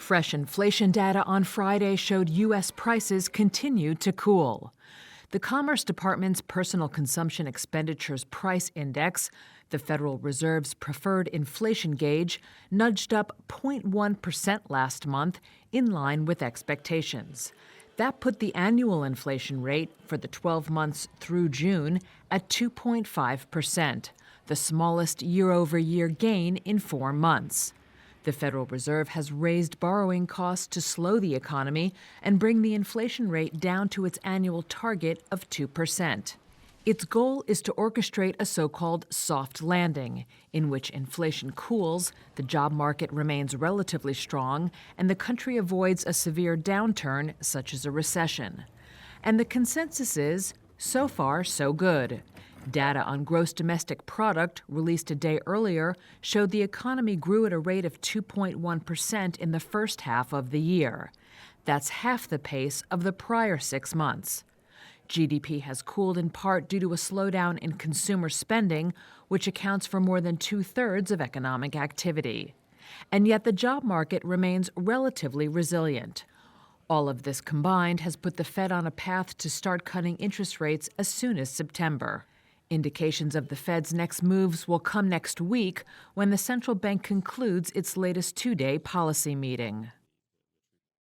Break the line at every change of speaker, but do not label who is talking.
Fresh inflation data on Friday showed U.S. prices continued to cool. The Commerce Department's Personal Consumption Expenditures Price Index, the Federal Reserve's preferred inflation gauge, nudged up 0.1% last month, in line with expectations. That put the annual inflation rate for the 12 months through June at 2.5%, the smallest year-over-year gain in 4 months. The Federal Reserve has raised borrowing costs to slow the economy and bring the inflation rate down to its annual target of 2%. Its goal is to orchestrate a so-called soft landing, in which inflation cools, the job market remains relatively strong, and the country avoids a severe downturn, such as a recession. And the consensus is, so far, so good. Data on gross domestic product, released a day earlier, showed the economy grew at a rate of 2.1% in the first half of the year. That's half the pace of the prior 6 months. GDP has cooled in part due to a slowdown in consumer spending, which accounts for more than 2/3 of economic activity. And yet the job market remains relatively resilient. All of this combined has put the Fed on a path to start cutting interest rates as soon as September. Indications of the Fed's next moves will come next week when the central bank concludes its latest 2-day policy meeting.